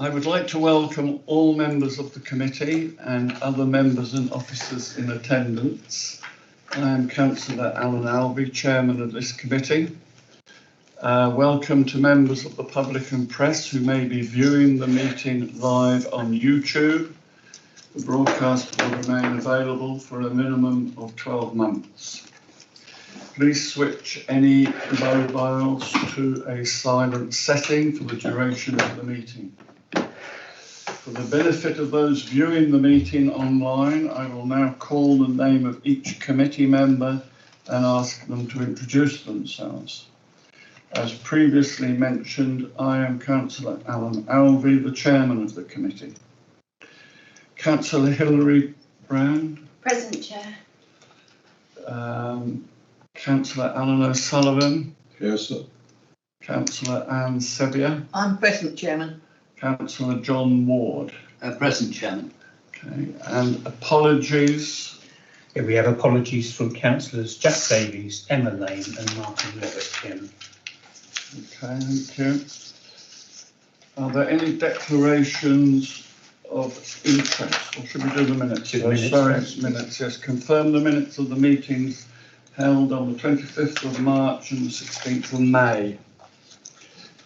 I would like to welcome all members of the committee and other members and officers in attendance. I am Councillor Alan Alvey, Chairman of this committee. Welcome to members of the public and press who may be viewing the meeting live on YouTube. The broadcast will remain available for a minimum of 12 months. Please switch any mobiles to a silent setting for the duration of the meeting. For the benefit of those viewing the meeting online, I will now call the name of each committee member and ask them to introduce themselves. As previously mentioned, I am Councillor Alan Alvey, the Chairman of the committee. Councillor Hilary Brown. Present, Chair. Councillor Alan O'Sullivan. Here, sir. Councillor Anne Sevier. I'm present, Chairman. Councillor John Ward. Present, Chairman. Okay, and apologies. Here we have apologies from Councillors Jack Davies, Emma Lane and Martin Levitt, Chairman. Okay, thank you. Are there any declarations of interest, or should we do the minutes? Minutes, yes. Confirm the minutes of the meetings held on the 25th of March and the 16th of May.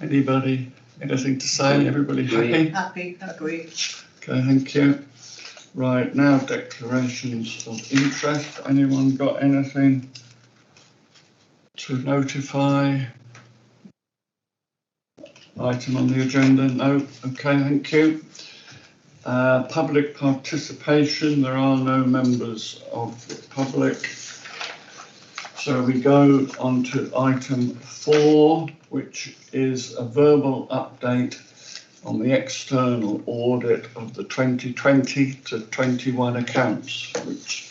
Anybody, anything to say? Everybody happy? Happy, agree. Okay, thank you. Right, now declarations of interest. Anyone got anything to notify? Item on the agenda? No? Okay, thank you. Public participation. There are no members of the public. So we go on to item 4, which is a verbal update on the external audit of the 2020 to 21 accounts, which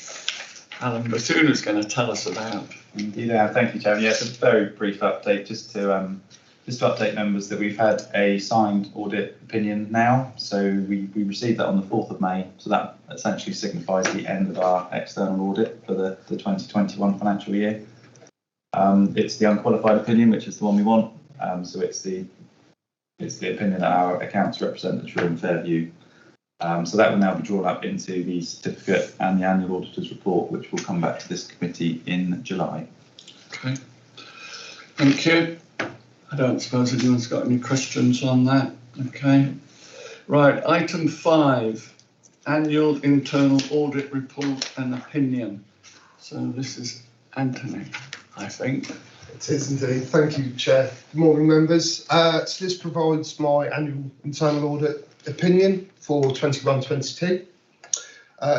Alan Bethune is going to tell us about. Indeed, thank you, Chairman. Yes, a very brief update just to update members that we've had a signed audit opinion now. So we received that on the 4th of May. So that essentially signifies the end of our external audit for the 2021 financial year. It's the unqualified opinion, which is the one we want. So it's the opinion that our accounts represent the true and fair view. So that will now be drawn up into the certificate and the annual auditor's report, which will come back to this committee in July. Okay, thank you. I don't suppose anyone's got any questions on that. Okay, right, item 5, annual internal audit report and opinion. So this is Anthony, I think. It is indeed. Thank you, Chair. Good morning, members. So this provides my annual internal audit opinion for 21-22.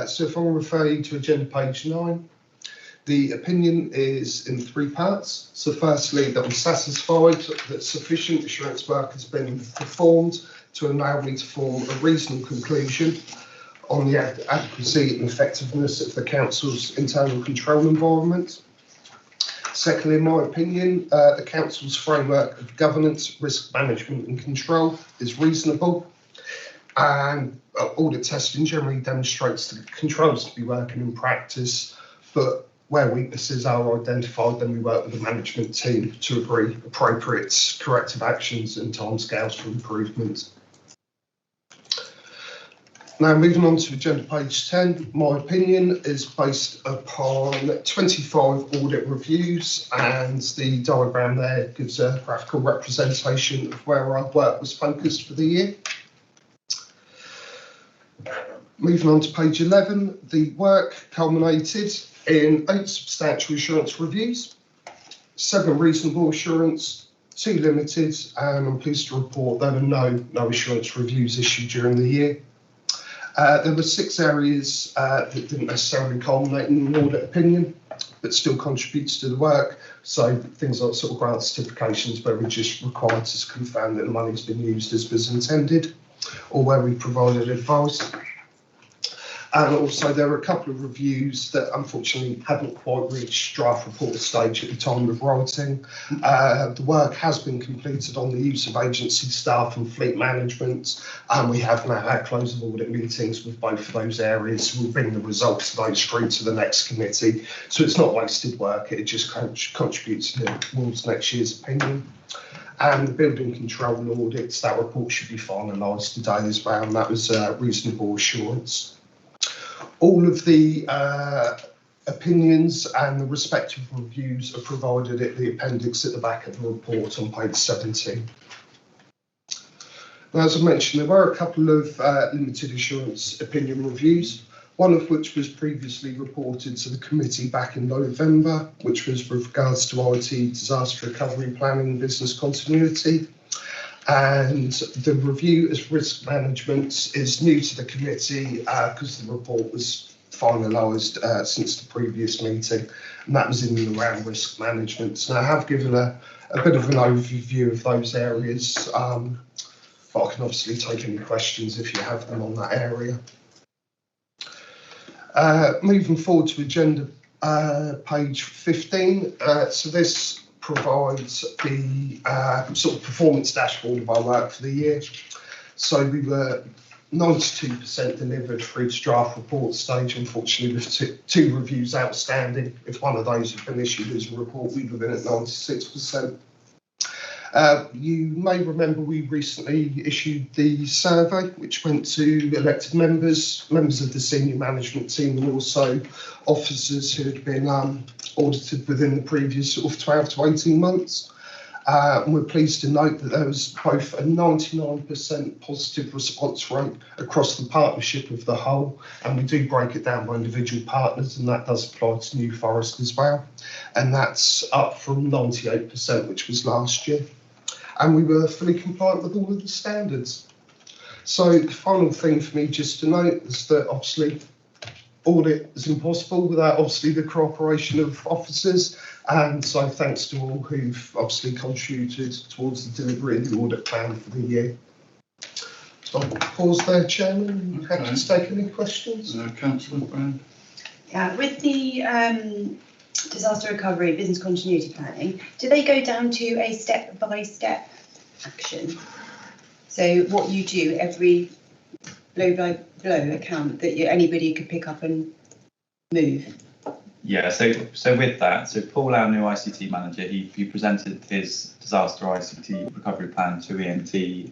So if I refer you to agenda page 9, the opinion is in 3 parts. So firstly, that I'm satisfied that sufficient assurance work has been performed to allow me to form a reasonable conclusion on the adequacy and effectiveness of the Council's internal control environment. Secondly, in my opinion, the Council's framework of governance, risk management and control is reasonable, and audit testing generally demonstrates that controls to be working in practice, but where weaknesses are identified, then we work with the management team to agree appropriate corrective actions and timescales for improvement. Now, moving on to agenda page 10, my opinion is based upon 25 audit reviews, and the diagram there gives a graphical representation of where our work was focused for the year. Moving on to page 11, the work culminated in 8 substantial assurance reviews, 7 reasonable assurance, 2 limited, and I'm pleased to report there were no assurance reviews issued during the year. There were 6 areas that didn't necessarily culminate in an audit opinion, but still contributes to the work. So things like sort of grant certifications where we just required to confirm that the money's been used as was intended, or where we provided advice. And also there are a couple of reviews that unfortunately haven't quite reached draft report stage at the time of writing. The work has been completed on the use of agency staff and fleet management, and we have now had close of audit meetings with both of those areas. We'll bring the results of those through to the next committee. So it's not wasted work, it just contributes towards next year's opinion. and the building control audits. That report should be finalised today as well, and that was reasonable assurance. All of the opinions and the respective reviews are provided at the appendix at the back of the report on page 17. Now, as I mentioned, there were a couple of limited assurance opinion reviews, one of which was previously reported to the committee back in November, which was with regards to IT disaster recovery planning and business continuity. And the review as risk management is new to the committee because the report was finalised since the previous meeting, and that was in and around risk management. So I have given a bit of an overview of those areas, but I can obviously take any questions if you have them on that area. Moving forward to agenda page 15, so this provides the sort of performance dashboard of our work for the year. So we were 92% delivered through to draft report stage, unfortunately with two reviews outstanding. If one of those had been issued as a report, we'd have been at 96%. You may remember we recently issued the survey, which went to elected members of the senior management team, and also officers who had been audited within the previous sort of 12 to 18 months. And we're pleased to note that there was both a 99% positive response rate across the partnership of the whole, and we do break it down by individual partners, and that does apply to New Forest as well. And that's up from 98%, which was last year. And we were fully compliant with all of the standards. So the final thing for me just to note is that obviously audit is impossible without obviously the cooperation of officers, and so thanks to all who've obviously contributed towards the delivery of the audit plan for the year. So I'll pause there, Chairman, and happy to take any questions. Councillor Brown. Yeah, with the disaster recovery business continuity planning, do they go down to a step-by-step action? So what you do every blow account that anybody could pick up and move? Yeah, so with that, so Paul, our new ICT manager, he presented his disaster ICT recovery plan to ENT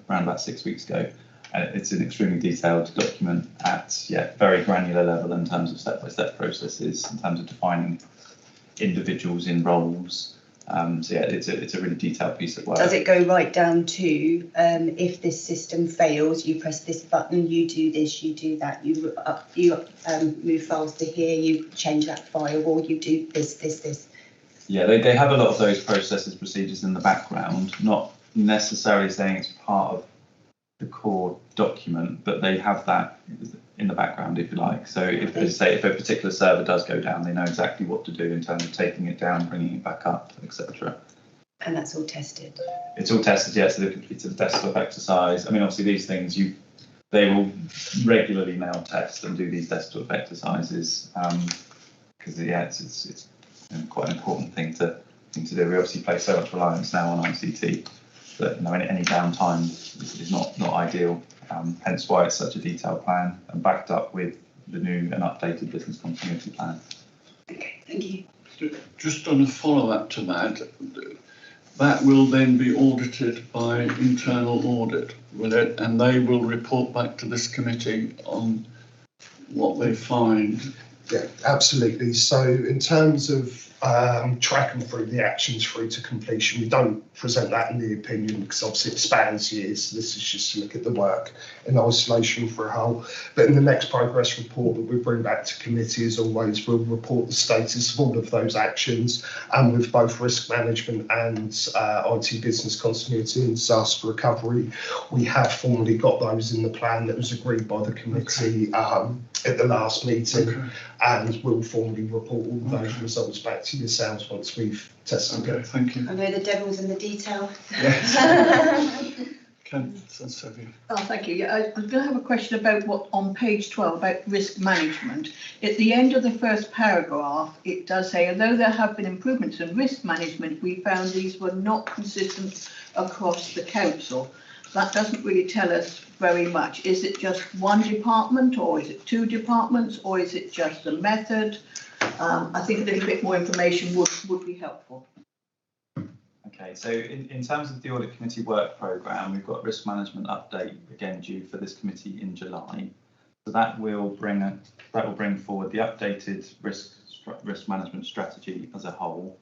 around about 6 weeks ago. It's an extremely detailed document at very granular level in terms of step-by-step processes, in terms of defining individuals in roles. So yeah, it's a really detailed piece of work. Does it go right down to if this system fails, you press this button, you do this, you do that, you move files to here, you change that firewall, you do this. Yeah, they have a lot of those processes, procedures in the background, not necessarily saying it's part of the core document, but they have that in the background, if you like. So if a particular server does go down, they know exactly what to do in terms of taking it down, bringing it back up, etc. And that's all tested? It's all tested, yeah. So they've completed a desktop exercise. I mean, obviously these things they will regularly now test and do these desktop exercises because it's quite an important thing to do. We obviously place so much reliance now on ICT that any downtime is not ideal. Hence why it's such a detailed plan and backed up with the new and updated business continuity plan. Okay, thank you. Just on a follow-up to that, that will then be audited by internal audit, will it? And they will report back to this committee on what they find. Yeah, absolutely. So in terms of tracking through the actions through to completion, we don't present that in the opinion because obviously it spans years. So this is just to look at the work in isolation for a whole. But in the next progress report that we bring back to committee, as always, we'll report the status of all of those actions, and with both risk management and IT business continuity and disaster recovery, we have formally got those in the plan that was agreed by the committee at the last meeting, and we'll formally report all those results back to yourselves once we've tested it. Thank you. I know the devil's in the detail. Yes. Oh, thank you. Yeah, I'm going to have a question about what on page 12 about risk management. At the end of the first paragraph, it does say, although there have been improvements in risk management, we found these were not consistent across the council. That doesn't really tell us very much. Is it just one department, or is it two departments, or is it just a method? I think a little bit more information would be helpful. Okay, Okay, so in terms of the Audit Committee work programme, we've got risk management update again due for this committee in July. So that will bring forward the updated risk management strategy as a whole.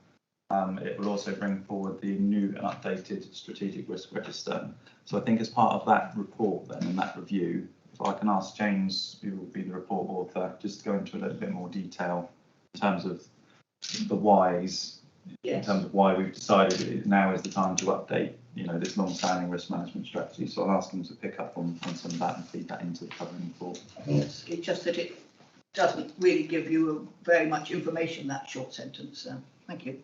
It will also bring forward the new and updated strategic risk register. So I think as part of that report then and that review, if I can ask James, who will be the report author, just to go into a little bit more detail in terms of the whys. Yes. In terms of why we've decided now is the time to update, this long-standing risk management strategy. So I'll ask them to pick up on some of that and feed that into the covering report. Yes, it's just that it doesn't really give you very much information, that short sentence. Thank you.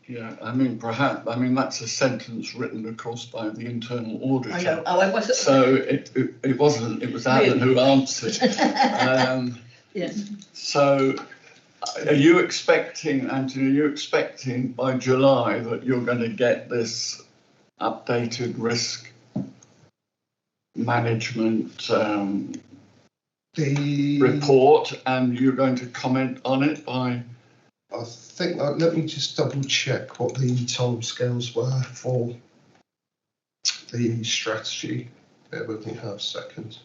Yeah, that's a sentence written, of course, by the internal auditor. I know. Oh, I wasn't. So it wasn't. It was Alan who answered. Yes. So, are you expecting, Anthony? Are you expecting by July that you're going to get this updated risk management report, and you're going to comment on it by? I think, let me just double check what the timescales were for the strategy. Bear with me half a second.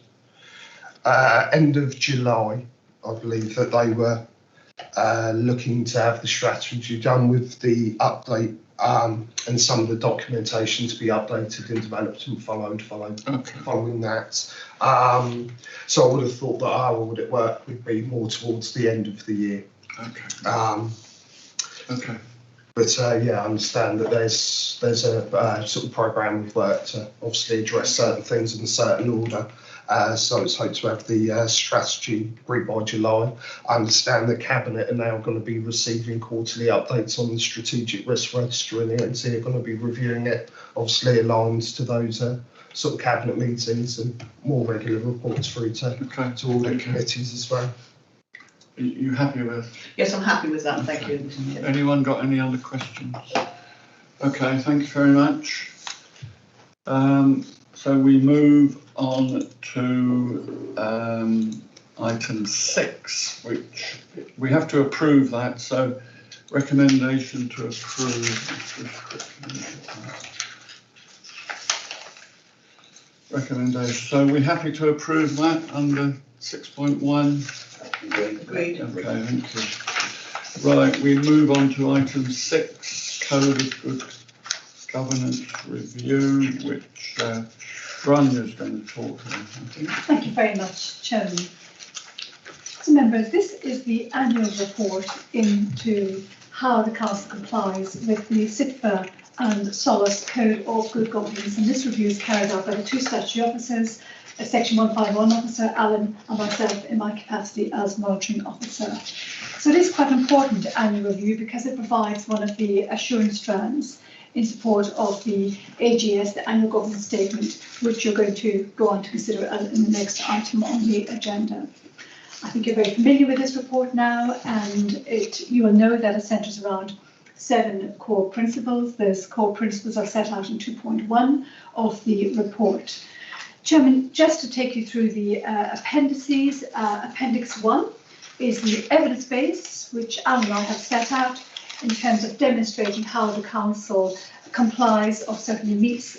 End of July, I believe that they were looking to have the strategy done with the update and some of the documentation to be updated and developed and following that. So I would have thought that our audit work would be more towards the end of the year. Okay. But yeah, I understand that there's a sort of programme of work to obviously address certain things in a certain order. So it's hoped to have the strategy agreed by July. I understand the Cabinet are now going to be receiving quarterly updates on the strategic risk register, and the NC are going to be reviewing it, obviously aligned to those sort of Cabinet meetings and more regular reports through to audit committees as well. Are you happy with? Yes, I'm happy with that. Thank you. Anyone got any other questions? Okay, thank you very much. So we move on to item 6, which we have to approve that. So recommendation to approve. Recommendation. So we're happy to approve that under 6.1. Agreed. Okay, thank you. Right, we move on to item 6, Code of Good Governance Review, which Granya's going to talk about. Thank you very much, Chairman. So members, this is the annual report into how the Council complies with the SITFA and SOLAS Code of Good Governance, and this review is carried out by the 2 statutory officers, a Section 151 officer, Alan, and myself in my capacity as monitoring officer. So it is quite an important annual review because it provides one of the assurance strands in support of the AGS, the annual governance statement, which you're going to go on to consider in the next item on the agenda. I think you're very familiar with this report now, and you will know that it centres around 7 core principles. Those core principles are set out in 2.1 of the report. Chairman, just to take you through the appendices, Appendix 1 is the evidence base, which Alan and I have set out in terms of demonstrating how the Council complies or certainly meets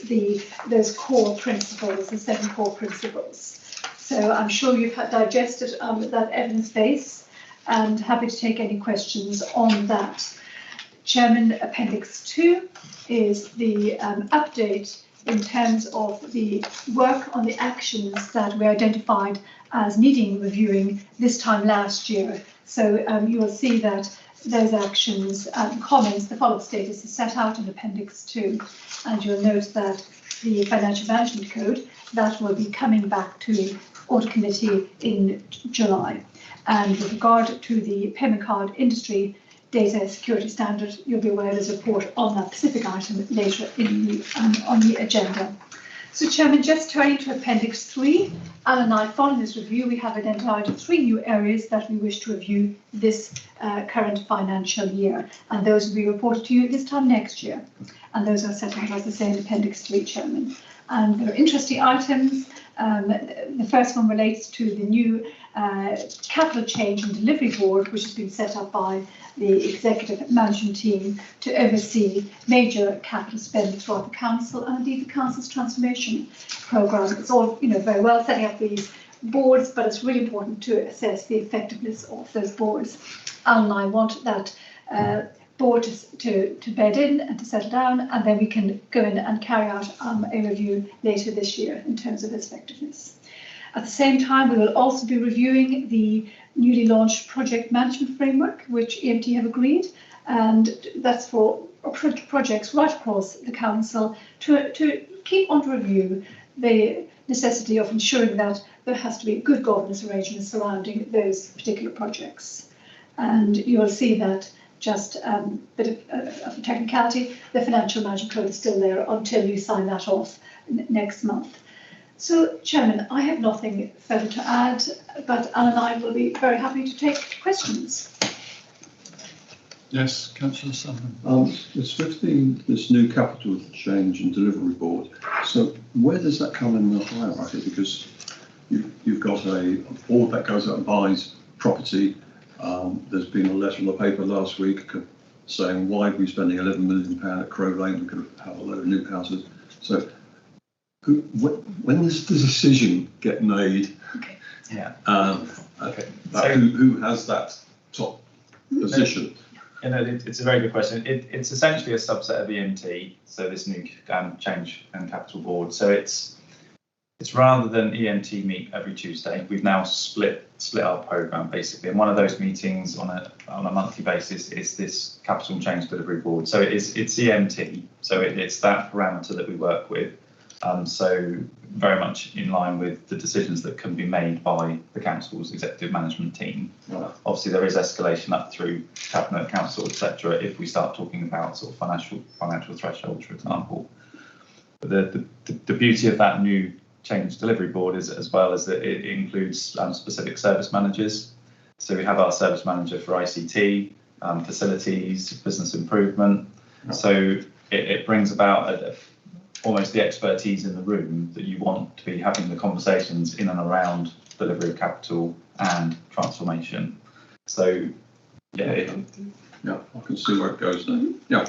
those core principles, the 7 core principles. So I'm sure you've digested that evidence base and happy to take any questions on that. Chairman, Appendix 2 is the update in terms of the work on the actions that we identified as needing reviewing this time last year. So you will see that those actions and comments, the follow-up status is set out in Appendix 2, and you'll note that the Financial Management Code, that will be coming back to the Audit Committee in July. And with regard to the payment card industry data security standard, you'll be aware there's a report on that specific item later in on the agenda. So Chairman, just turning to Appendix 3, Alan and I, following this review, we have identified 3 new areas that we wish to review this current financial year, and those will be reported to you this time next year. And those are set out, as I say, in Appendix 3, Chairman. And they're interesting items. The first one relates to the new Capital Change and Delivery Board, which has been set up by the Executive Management Team to oversee major capital spend throughout the Council and indeed the Council's transformation programme. It's all, very well setting up these boards, but it's really important to assess the effectiveness of those boards. Alan and I want that board to bed in and to settle down, and then we can go in and carry out a review later this year in terms of its effectiveness. At the same time, we will also be reviewing the newly launched project management framework, which EMT have agreed, and that's for projects right across the Council to keep on review the necessity of ensuring that there has to be good governance arrangements surrounding those particular projects. And you'll see that just a bit of a technicality, the financial management code is still there until you sign that off next month. So, Chairman, I have nothing further to add, but Alan and I will be very happy to take questions. Yes, Councillor Sullivan. There's 15, this new Capital Change and Delivery Board. So where does that come in the hierarchy? Because you've got a board that goes out and buys property. There's been a letter in the paper last week saying, why are we spending £11 million at Crow Lane? We could have a load of new houses. So when does the decision get made? Okay. Yeah. Who has that top position? It's a very good question. It's essentially a subset of EMT, so this new Change and Capital Board. So it's rather than EMT meet every Tuesday, we've now split our programme basically. And one of those meetings on a monthly basis is this Capital and Change Delivery Board. So it's EMT, so it's that parameter that we work with. So very much in line with the decisions that can be made by the Council's executive management team. Right. Obviously, there is escalation up through Cabinet, Council, etc. if we start talking about sort of financial thresholds, for example. But the beauty of that new Change Delivery Board is, as well, as that it includes specific service managers. So we have our service manager for ICT, facilities, business improvement. Right. So it brings about almost the expertise in the room that you want to be having the conversations in and around delivery of capital and transformation. So, yeah, I can see where it goes then. Yeah.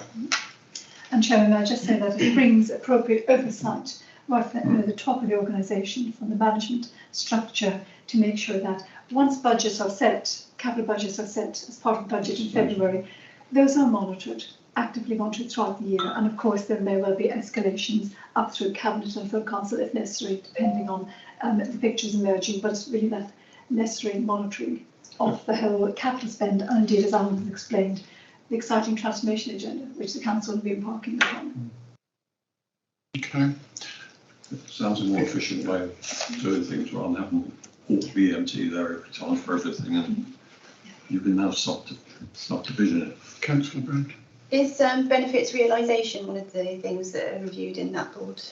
And Chairman, I just say that it brings appropriate oversight right at the top of the organisation from the management structure to make sure that once budgets are set, capital budgets are set as part of the budget in February, those are monitored, actively monitored throughout the year, and of course there may well be escalations up through Cabinet and full Council if necessary, depending on the pictures emerging, but it's really that necessary monitoring of the whole capital spend, and indeed, as Alan has explained, the exciting transformation agenda, which the Council will be embarking upon. Okay. It sounds a more efficient way of doing things rather than having all the EMT there every time for everything, and you can now subdivision it. Councillor Brand. Is benefits realisation one of the things that are reviewed in that board?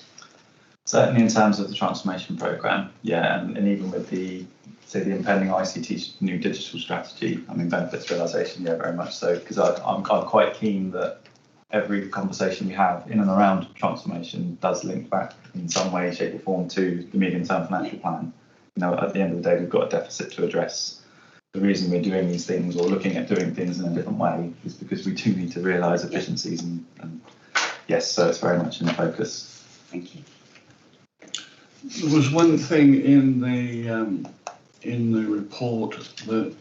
Certainly in terms of the transformation programme, yeah, and even with the impending ICT new digital strategy, I mean, benefits realisation, yeah, very much so, because I'm quite keen that every conversation we have in and around transformation does link back in some way, shape or form to the medium-term financial plan. At the end of the day, we've got a deficit to address. The reason we're doing these things or looking at doing things in a different way is because we do need to realise efficiencies and yes, so it's very much in the focus. Thank you. There was one thing in the report that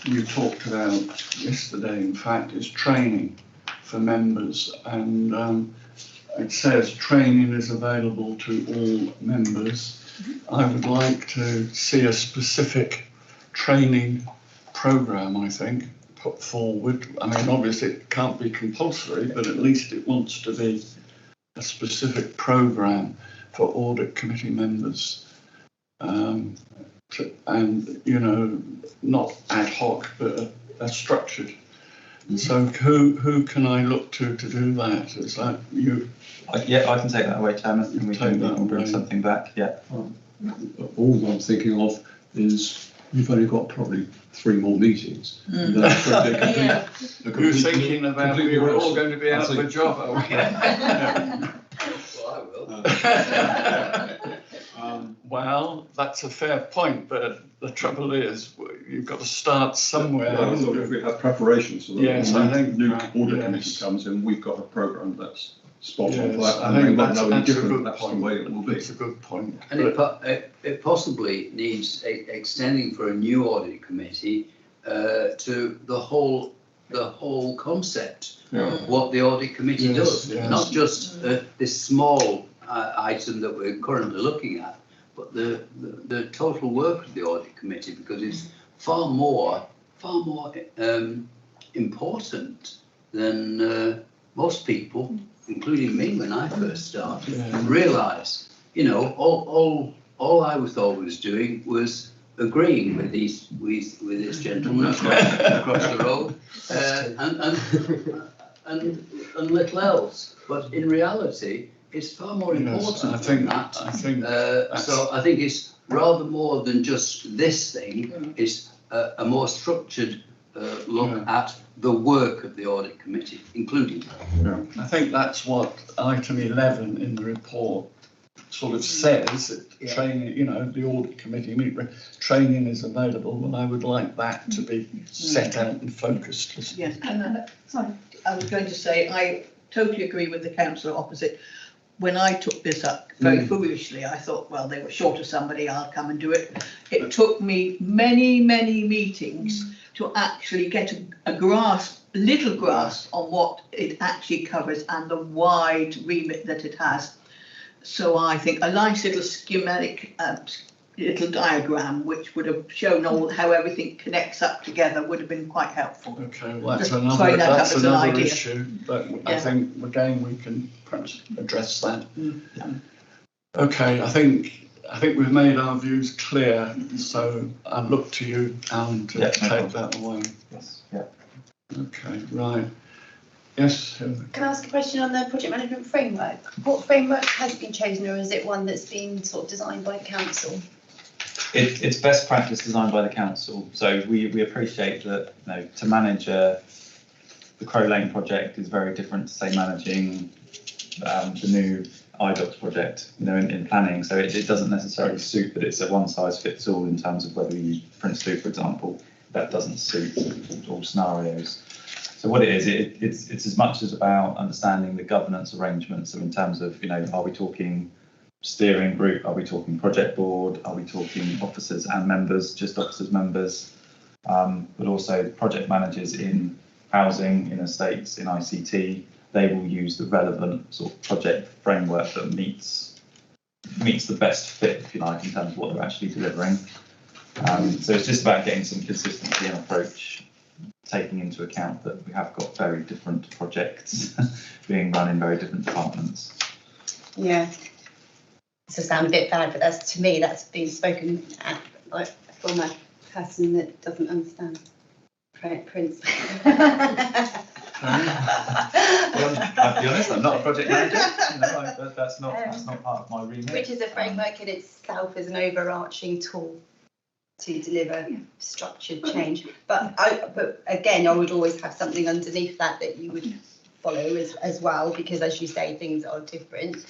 you talked about yesterday, in fact, is training for members, and it says training is available to all members. I would like to see a specific training programme, I think, put forward. I mean, obviously it can't be compulsory, but at least it wants to be a specific programme for Audit Committee members. And, not ad hoc, but a structured. And so who can I look to do that? Is that you? Yeah, I can take that away, Chairman, and we can bring something back, yeah. All I'm thinking of is you've only got probably 3 more meetings. You're thinking about we're all going to be out of a job, are we? Well, I will. Well, that's a fair point, but the trouble is, you've got to start somewhere. I thought if we have preparation, so that Yes, when I the think new that, audit yes. committee comes in, we've got a programme that's spot on Yes, for that, I and they think won't know any that's a different, good that's the point. way it will be. It's a good point. And but- it possibly needs extending for a new audit committee to the whole concept of what the audit committee Yes, does, yes. not just this small item that we're currently looking at, but the total work of the audit committee, because it's far more important than most people, including me when I first started, Yeah. realise. You know, all I thought was doing was agreeing with this gentleman across the road, and little else. But in reality, it's far more Yes, important I think than that. I think So I think it's rather more than just this thing. It's a more structured look at the work of the audit committee, including. I think that's what item 11 in the report sort of says. That training, you know, the audit committee training is available, and I would like that to be set out and focused. Yes, and Sorry. I was going to say, I totally agree with the councillor opposite. When I took this up very foolishly, I thought, well, they were short of somebody, I'll come and do it. It took me many meetings to actually get a little grasp on what it actually covers and the wide remit that it has. So I think a nice little schematic, little diagram which would have shown how everything connects up together would have been quite helpful. Okay, well, that's Just throwing that up that's as an another idea. issue, but I Yeah. think again we can perhaps address that. Okay, I think we've made our views clear, so I look to you, Alan, to Yeah, no take problem. that away. Yes, yeah. Okay, right. Yes. Can I ask a question on the project management framework? What framework has been chosen, or is it one that's been sort of designed by council? It's best practice designed by the council. So we appreciate that, you know, to manage the Crow Lane project is very different to, say, managing the new IDOCS project, you know, in planning. So it doesn't necessarily suit that it's a one size fits all in terms of whether you use Prince 2, for example. That doesn't suit all scenarios. So what it is, it's as much as about understanding the governance arrangements. So in terms of, you know, are we talking steering group? Are we talking project board? Are we talking officers and members, just officers, members? But also project managers in housing, in estates, in ICT. They will use the relevant sort of project framework that meets the best fit, if you like, in terms of what they're actually delivering. So it's just about getting some consistency in approach, taking into account that we have got very different projects being run in very different departments. Yeah. This will sound a bit bad, but that's, to me, that's been spoken at like from a person that doesn't understand Prince. I'll be honest, I'm not a project manager. You know, that's not part of my remit. Which is a framework in itself as an overarching tool to deliver structured change. But again, I would always have something underneath that you would follow as well, because as you say, things are different.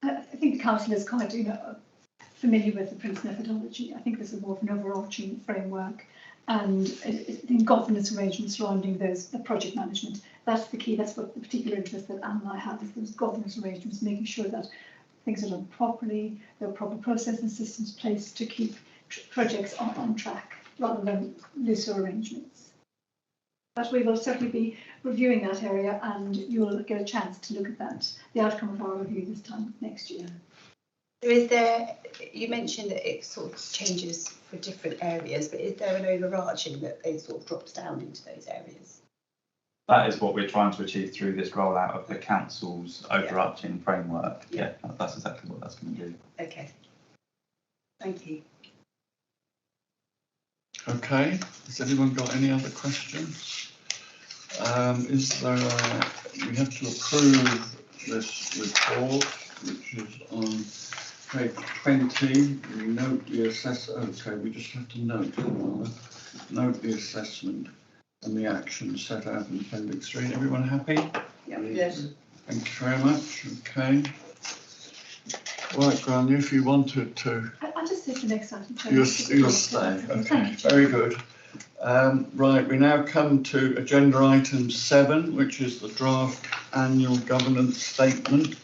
I think the council is quite, familiar with the Prince methodology. I think this is more of an overarching framework, and the governance arrangements surrounding the project management. That's the key. That's what the particular interest that Anne and I have, is those governance arrangements, making sure that things are done properly, there are proper processes and systems placed to keep projects on track, rather than looser arrangements. But we will certainly be reviewing that area, and you'll get a chance to look at that, the outcome of our review this time next year. So is there, you mentioned that it sort of changes for different areas, but is there an overarching that it sort of drops down into those areas? That is what we're trying to achieve through this rollout of the council's overarching framework. Yeah, that's exactly what that's going to do. Okay. Thank you. Okay, has anyone got any other questions? Is there we have to approve this report, which is on page 20. We note the okay, we just have to note the assessment and the action set out in Appendix 3. Everyone happy? Yes. Thank you very much. Okay. Right, Granny, if you wanted to, I'll just take the next item. you'll stay. Okay, Thank you. very good. Right, we now come to agenda item 7, which is the draft annual governance statement.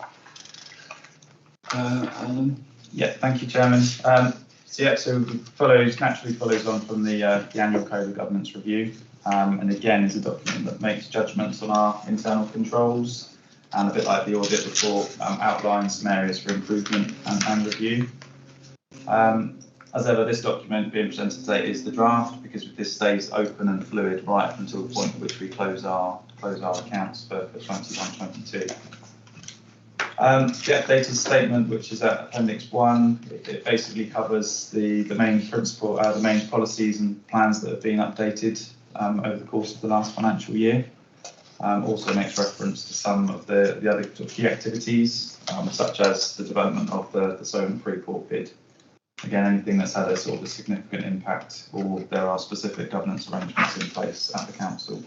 Alan? Yeah, thank you, Chairman. So it naturally follows on from the annual code of governance review, and again is a document that makes judgments on our internal controls, and a bit like the audit report, outlines some areas for improvement and review. As ever, this document being presented today is the draft, because this stays open and fluid right up until the point at which we close our accounts for 21-22. The updated statement, which is at Appendix 1, it basically covers the main principle, the main policies and plans that have been updated over the course of the last financial year. Also makes reference to some of the other sort of key activities, such as the development of the Solent Freeport bid. Again, anything that's had a sort of a significant impact, or there are specific governance arrangements in place at the council.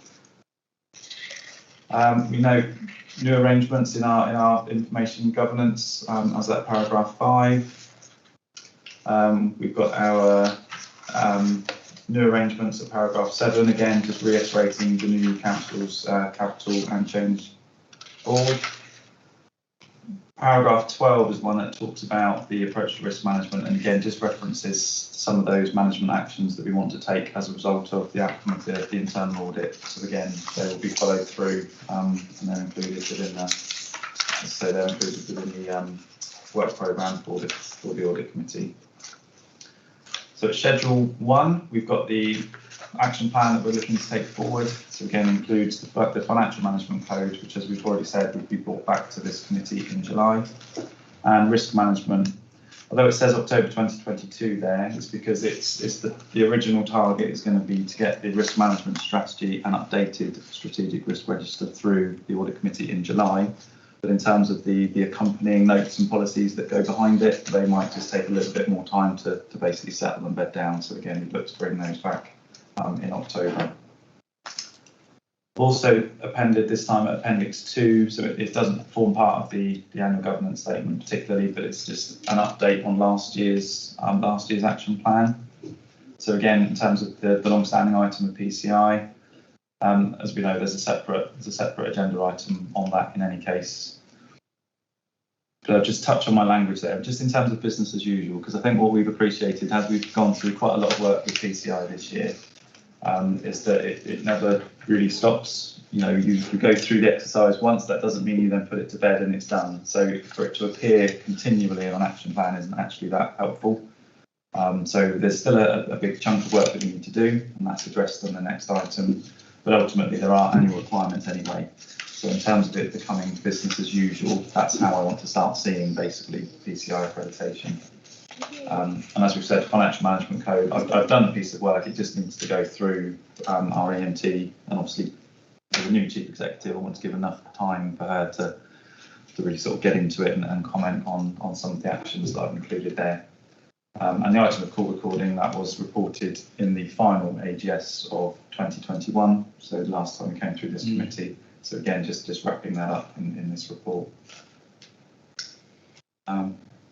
We note new arrangements in our information governance, as at paragraph 5. We've got our new arrangements at paragraph 7, again just reiterating the new council's capital and change board. Paragraph 12 is one that talks about the approach to risk management, and again just references some of those management actions that we want to take as a result of the outcome of the internal audit. So again, they will be followed through, and they're included within the work programme for the audit committee. So at Schedule 1, we've got the action plan that we're looking to take forward. So again, includes the financial management code, which, as we've already said, would be brought back to this committee in July. And risk management, although it says October 2022 there, it's because it's the original target is going to be to get the risk management strategy and updated strategic risk register through the audit committee in July. But in terms of the accompanying notes and policies that go behind it, they might just take a little bit more time to basically settle and bed down. So again, we'd look to bring those back in October. Also appended this time at Appendix 2, so it doesn't form part of the annual governance statement particularly, but it's just an update on last year's action plan. So again, in terms of the long-standing item of PCI, as we know, there's a separate agenda item on that in any case. But I'll just touch on my language there, just in terms of business as usual, because I think what we've appreciated as we've gone through quite a lot of work with PCI this year, is that it never really stops. You know, you go through the exercise once, that doesn't mean you then put it to bed and it's done. So for it to appear continually on action plan isn't actually that helpful. So there's still a big chunk of work that we need to do, and that's addressed on the next item. But ultimately there are annual requirements anyway. So in terms of it becoming business as usual, that's how I want to start seeing basically PCI accreditation. And as we've said, financial management code, I've done a piece of work, it just needs to go through our EMT, and obviously as a new chief executive I want to give enough time for her to really sort of get into it and comment on some of the actions that I've included there. And the item of call recording, that was reported in the final AGS of 2021, so the last time we came through this committee. So again, just wrapping that up in this report.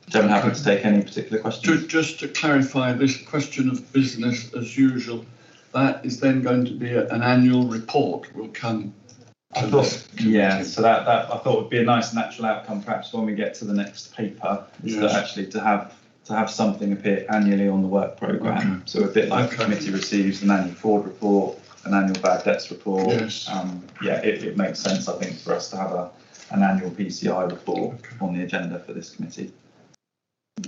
Chairman, happy to take any particular questions. Just to clarify, this question of business as usual, that is then going to be an annual report will come. Yeah, so that I thought would be a nice natural outcome, perhaps when we get to the next paper, is that actually to have something appear annually on the work programme. Okay. So a bit like the committee receives an annual fraud report, an annual bad debts report. Yes. Yeah, it makes sense, I think, for us to have an annual PCI report on the agenda for this committee.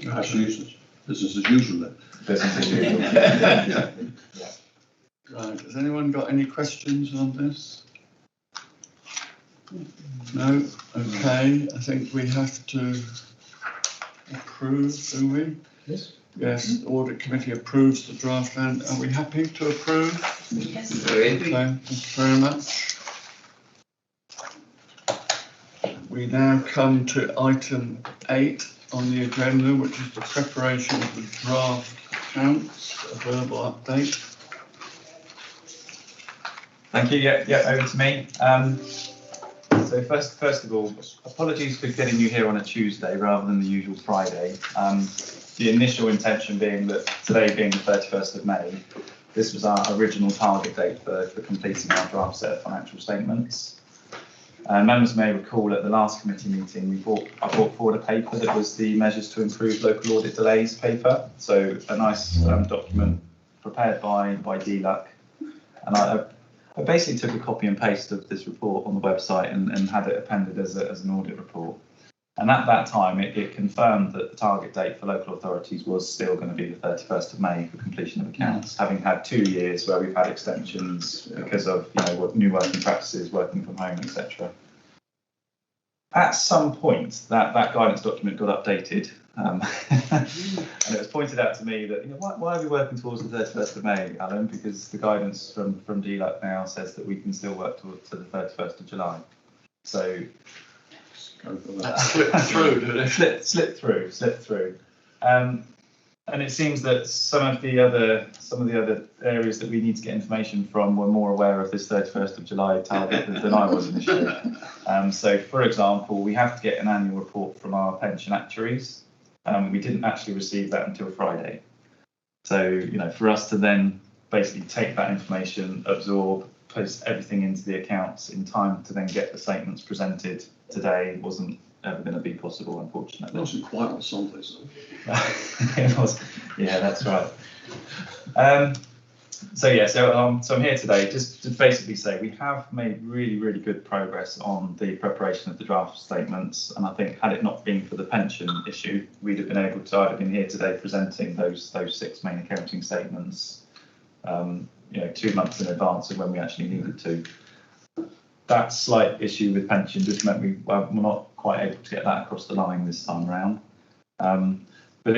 That's useless. Business as usual then. Business as usual. Yeah. Right, has anyone got any questions on this? No? Okay, I think we have to approve, do we? Yes. Yes, the audit committee approves the draft, and are we happy to approve? Yes. Okay, thank you very much. We now come to item 8 on the agenda, which is the preparation of the draft accounts, a verbal update. Thank you. Yeah, over to me. So So first of all, apologies for getting you here on a Tuesday rather than the usual Friday. The initial intention being that today being the 31st of May, this was our original target date for completing our draft set of financial statements. Members may recall at the last committee meeting, I brought forward a paper that was the measures to improve local audit delays paper. So a nice document prepared by DLUC. And I basically took a copy and paste of this report on the website and had it appended as an audit report. And at that time, it confirmed that the target date for local authorities was still going to be the 31st of May for completion of accounts, having had 2 years where we've had extensions because of new working practices, working from home, etc. At some point, that guidance document got updated, and it was pointed out to me that why are we working towards the 31st of May, Alan? Because the guidance from DLUC now says that we can still work towards the 31st of July. So. That slipped through, did it? Slipped through. And it seems that some of the other areas that we need to get information from were more aware of this 31st of July target than I was initially. So, for example, we have to get an annual report from our pension actuaries. We didn't actually receive that until Friday. So, for us to then basically take that information, absorb, post everything into the accounts in time to then get the statements presented today wasn't ever going to be possible, unfortunately. It wasn't quite on Sunday, so. It was, yeah, that's right. So I'm here today just to basically say we have made really, really good progress on the preparation of the draft statements, and I think had it not been for the pension issue, we'd have been able to. I'd have been here today presenting those 6 main accounting statements, 2 months in advance of when we actually needed to. That slight issue with pension just meant we're not quite able to get that across the line this time around. But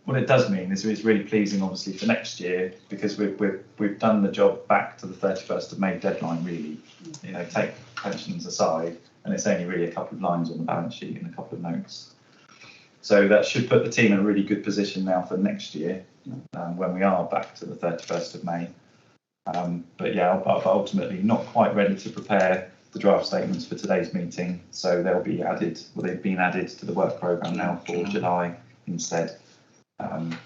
what it does mean is it's really pleasing, obviously, for next year, because we've done the job back to the 31st of May deadline, really. Take pensions aside, and it's only really a couple of lines on the balance sheet and a couple of notes. So that should put the team in a really good position now for next year, when we are back to the 31st of May. But ultimately not quite ready to prepare the draft statements for today's meeting, so they'll be added. Well, they've been added to the work programme now for July instead. Do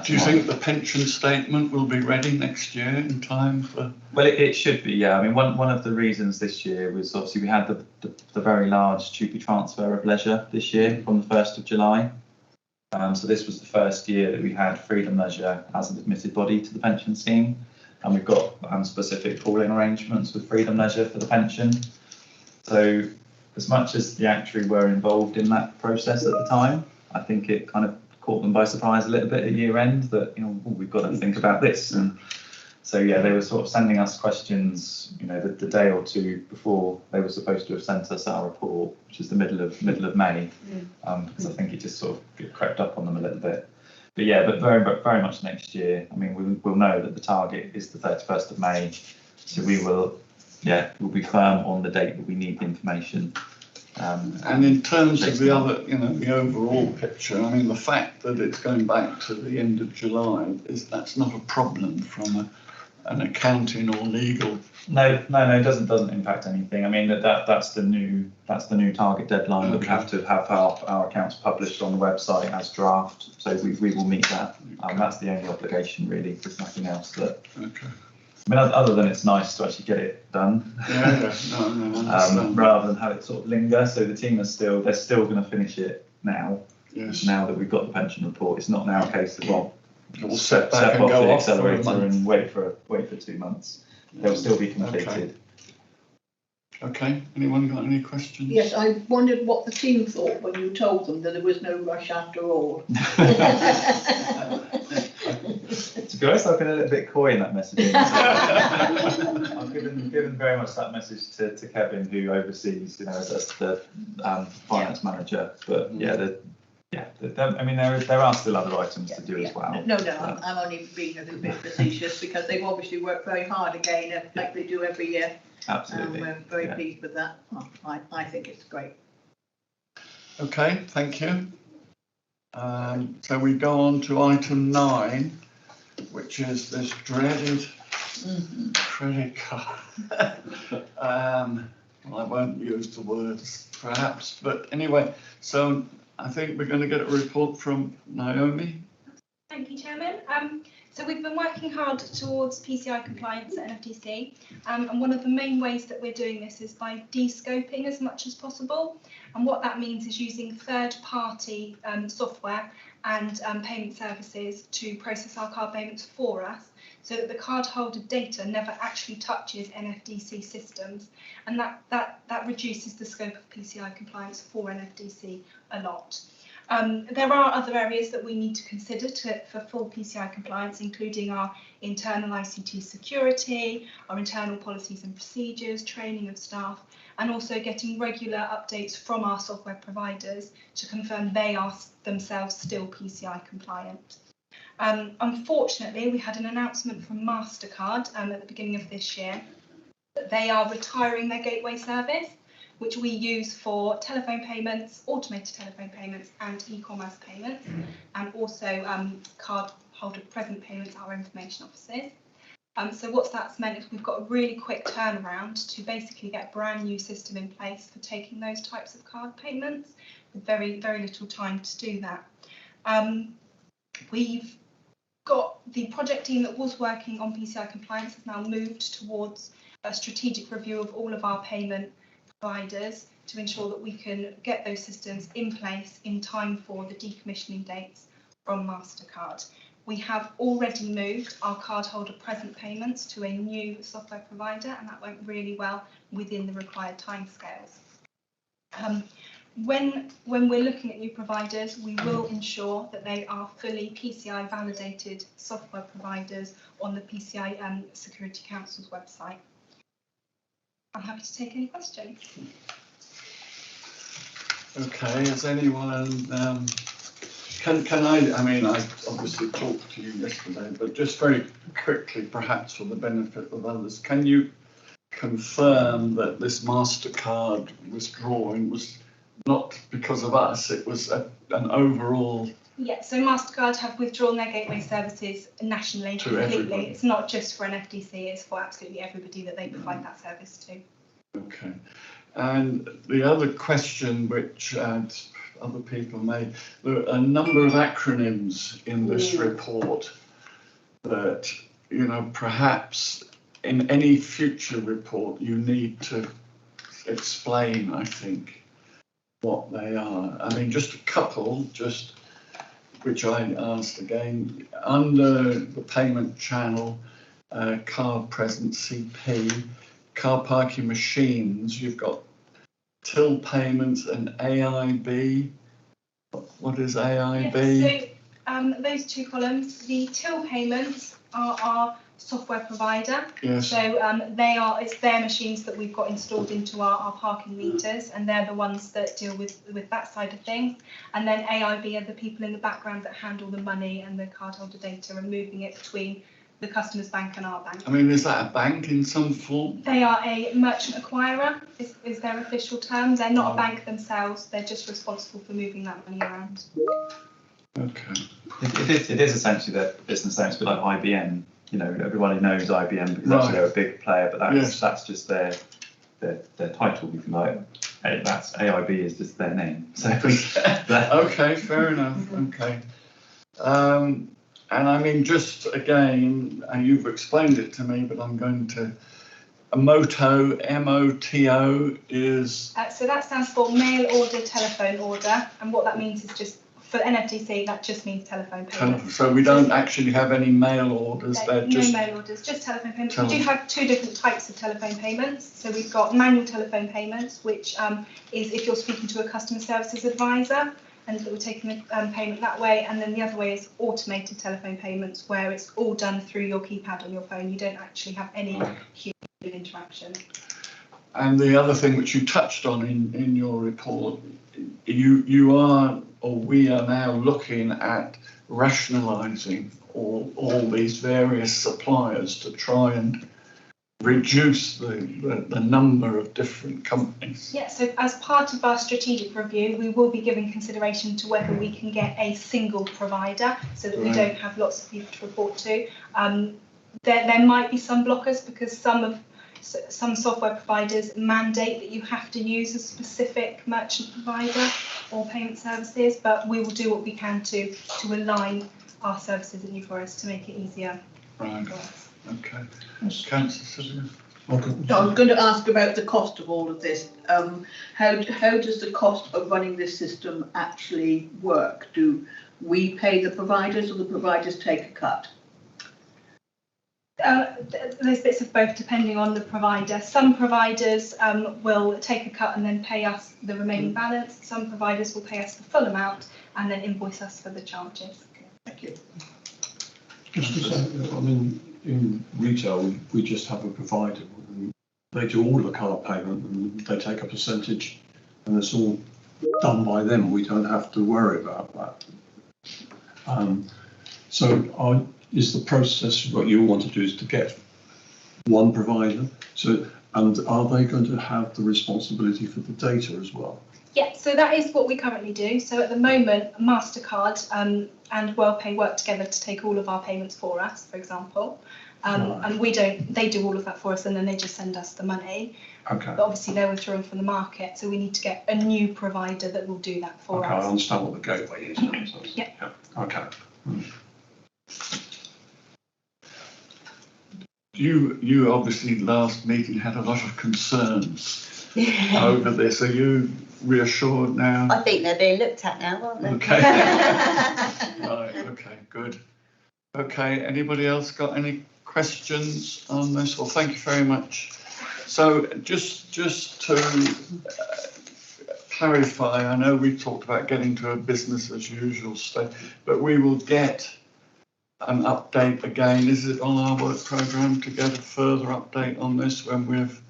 you think the pension statement will be ready next year in time for? Well, it should be, yeah. I mean, one of the reasons this year was obviously we had the very large TUPE transfer of leisure this year from the 1st of July. So this was the first year that we had Freedom Leisure as an admitted body to the pension scheme. And we've got specific pooling arrangements with Freedom Leisure for the pension. So as much as the actuary were involved in that process at the time, I think it kind of caught them by surprise a little bit at year end that, we've got to think about this. And so, they were sort of sending us questions, the day or two before they were supposed to have sent us our report, which is the middle of May, because I think it just sort of crept up on them a little bit. But very much next year. I mean, we'll know that the target is the 31st of May, so we'll be firm on the date that we need the information. And in terms of the other, the overall picture, I mean, the fact that it's going back to the end of July that's not a problem from an accounting or legal. No, it doesn't impact anything. I mean, that's the new target deadline that we have to have our accounts published on the website as draft. So we will meet that. That's the only obligation, really. There's nothing else that. Okay. I mean, other than it's nice to actually get it done, rather than have it sort of linger. So the team they're still going to finish it now. Yes. Now that we've got the pension report, it's not now a case of we'll step off the accelerator and wait for 2 months. They'll still be completed. Okay. Anyone got any questions? Yes, I wondered what the team thought when you told them that there was no rush after all. To be honest, I've been a little bit coy in that messaging. I've given very much that message to Kevin, who oversees, as the finance manager. But I mean, there are still other items to do as well. No, I'm only being a little bit facetious because they've obviously worked very hard again, like they do every year. Absolutely. And we're very pleased with that. I think it's great. Okay, thank you. So we go on to item 9, which is this dreaded credit card. I won't use the words perhaps, but anyway, so I think we're going to get a report from Naomi. Thank you, Chairman. So we've been working hard towards PCI compliance at NFDC, and one of the main ways that we're doing this is by de-scoping as much as possible. And what that means is using third-party software and payment services to process our card payments for us, so that the cardholder data never actually touches NFDC systems, and that reduces the scope of PCI compliance for NFDC a lot. There are other areas that we need to consider for full PCI compliance, including our internal ICT security, our internal policies and procedures, training of staff, and also getting regular updates from our software providers to confirm they are themselves still PCI compliant. Unfortunately, we had an announcement from MasterCard at the beginning of this year that they are retiring their gateway service, which we use for telephone payments, automated telephone payments and e-commerce payments, and also card holder present payments, our information offices. So what that's meant is we've got a really quick turnaround to basically get a brand new system in place for taking those types of card payments with very, very little time to do that. We've got the project team that was working on PCI compliance has now moved towards a strategic review of all of our payment providers to ensure that we can get those systems in place in time for the decommissioning dates from MasterCard. We have already moved our cardholder present payments to a new software provider, and that went really well within the required timescales. When we're looking at new providers, we will ensure that they are fully PCI validated software providers on the PCI Security Council's website. I'm happy to take any questions. Okay, is anyone, can I mean, I obviously talked to you yesterday, but just very quickly, perhaps for the benefit of others, can you confirm that this MasterCard withdrawing was not because of us, it was an overall? Yeah, so MasterCard have withdrawn their gateway services nationally completely. Everybody. It's not just for an FDC, it's for absolutely everybody that they provide that service to. Okay, and the other question which other people made, there are a number of acronyms in this report that, you know, perhaps in any future report you need to explain, I think, what they are. I mean, just a couple, just which I asked again, under the payment channel, card present CP, car parking machines, you've got till payments and AIB. What is AIB? Yeah, so those two columns, the till payments are our software provider. Yes. So it's their machines that we've got installed into our parking meters, and they're the ones that deal with that side of things. And then AIB are the people in the background that handle the money and the cardholder data and moving it between the customer's bank and our bank. I mean, is that a bank in some form? They are a merchant acquirer, is their official term. They're not a bank themselves, they're just responsible for moving that money around. Okay. It is essentially their business name, it's a bit like IBM. You know, everybody knows IBM because actually they're a big player, but that's just their title, if you like. That's AIB is just their name. So okay, fair enough. Okay. And I mean, just again, you've explained it to me, but I'm going to. MOTO, M-O-T-O is. So that stands for mail order telephone order, and what that means is just for NFDC that just means telephone payments. So we don't actually have any mail orders. They're no just mail orders, just telephone payments. We do have two different types of telephone payments. So we've got manual telephone payments, which is if you're speaking to a customer services advisor, and we're taking the payment that way, and then the other way is automated telephone payments, where it's all done through your keypad on your phone. You don't actually have any human interaction. And the other thing which you touched on in your report, you are, or we are now looking at rationalising all these various suppliers to try and reduce the number of different companies. Yeah, so as part of our strategic review, we will be giving consideration to whether we can get a single provider so that we don't have lots of people to report to. There might be some blockers because some of, some software providers mandate that you have to use a specific merchant provider or payment services, but we will do what we can to align our services at New Forest to make it easier. Right, okay. Councillor Sylvia? So I was going to ask about the cost of all of this. How does the cost of running this system actually work? Do we pay the providers or the providers take a cut? There's bits of both depending on the provider. Some providers will take a cut and then pay us the remaining balance. Some providers will pay us the full amount and then invoice us for the charges. Thank you. Just to say, I mean, in retail, we just have a provider. And they do all of the card payment and they take a percentage, and it's all done by them. We don't have to worry about that. Is the process what you want to do is to get one provider? So, and are they going to have the responsibility for the data as well? Yeah, so that is what we currently do. So at the moment, MasterCard and WellPay work together to take all of our payments for us, for example. And we don't, they do all of that for us and then they just send us the money. Okay. But obviously they're withdrawn from the market, so we need to get a new provider that will do that for Okay, us. I understand what the gateway is. Yeah. Okay. You obviously last meeting had a lot of concerns over this. Are you reassured now? I think they're being looked at now, aren't they? Okay. Right, okay, good. Okay, anybody else got any questions on this? Well, thank you very much. So just to clarify, I know we talked about getting to a business as usual state, but we will get an update again. Is it on our work programme to get a further update on this when we've?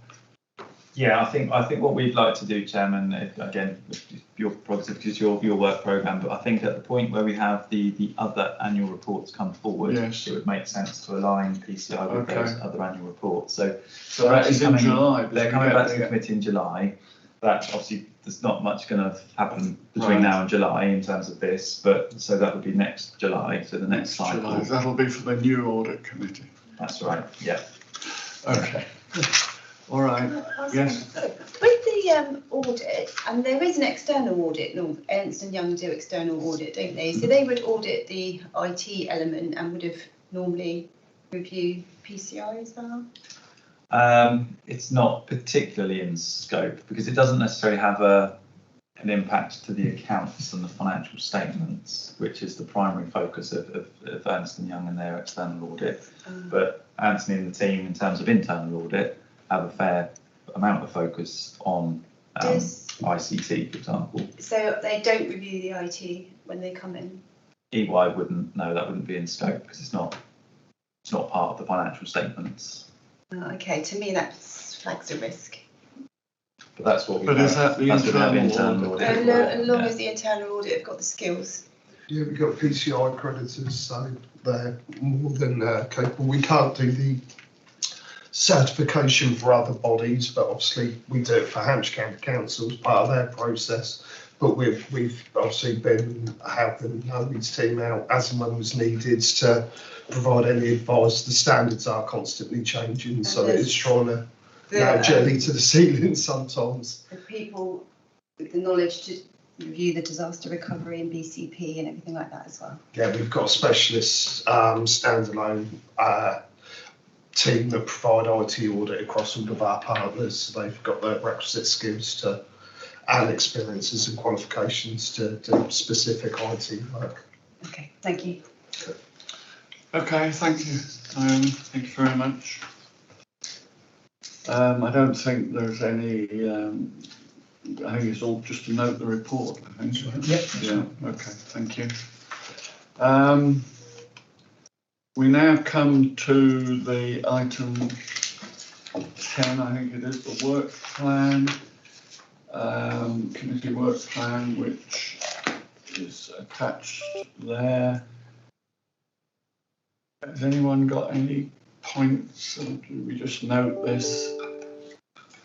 Yeah, I think what we'd like to do, Chairman, again, your prerogative because your work programme, but I think at the point where we have the other annual reports come forward, yes, it would make sense to align PCI with those other annual reports. So that is in July. They're coming back to the committee in July. That obviously there's not much going to happen between now and July in terms of this, but so that would be next July. So the next cycle. July. That'll be for the new audit committee. That's right. Yeah. Okay. All right. Yes. With the audit, and there is an external audit. Ernst & Young do external audit, don't they? So they would audit the IT element and would have normally review PCI as well. It's not particularly in scope because it doesn't necessarily have an impact to the accounts and the financial statements, which is the primary focus of Ernst & Young and their external audit. But Anthony and the team, in terms of internal audit, have a fair amount of focus on ICT, for example. So they don't review the IT when they come in? EY wouldn't, no, that wouldn't be in scope because it's not part of the financial statements. Okay, to me that flags a risk. But that's what we But have. is that the internal audit? As long as the internal audit have got the skills. Yeah, we've got PCI creditors, so they're more than capable. We can't do the certification for other bodies, but obviously we do it for Hampshire County Council as part of their process. But we've obviously been helping Naomi's team out as and when was needed to provide any advice. The standards are constantly changing, so it's trying to jelly to the ceiling sometimes. The people with the knowledge to review the disaster recovery and BCP and everything like that as well. Yeah, we've got a specialist standalone team that provide IT audit across all of our partners. So they've got the requisite skills and experiences and qualifications to do specific IT work. Okay, thank you. Okay, thank you. Thank you very much. I don't think there's any. I think it's all just to note the report. I think. Yeah. Okay. Thank you. We now come to the item 10. I think it is the work plan, committee work plan, which is attached there. Has anyone got any points? Or do we just note this?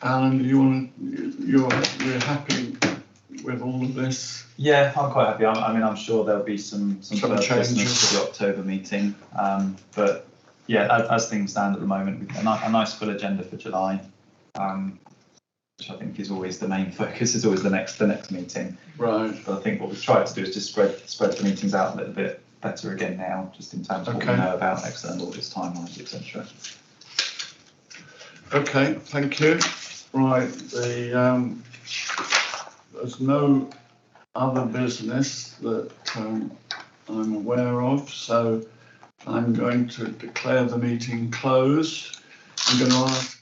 Alan, do you want to? You're happy with all of this? Yeah, I'm quite happy. I mean, I'm sure there'll be some further changes business for the October meeting, but yeah, as things stand at the moment, we've got a nice full agenda for July, which I think is always the main focus, is always the next meeting. Right. But I think what we've tried to do is just spread the meetings out a little bit better again now, just in terms of what we know about external audits, timelines, etc. Okay, thank you. Right, there's no other business that I'm aware of, so I'm going to declare the meeting closed. I'm going to ask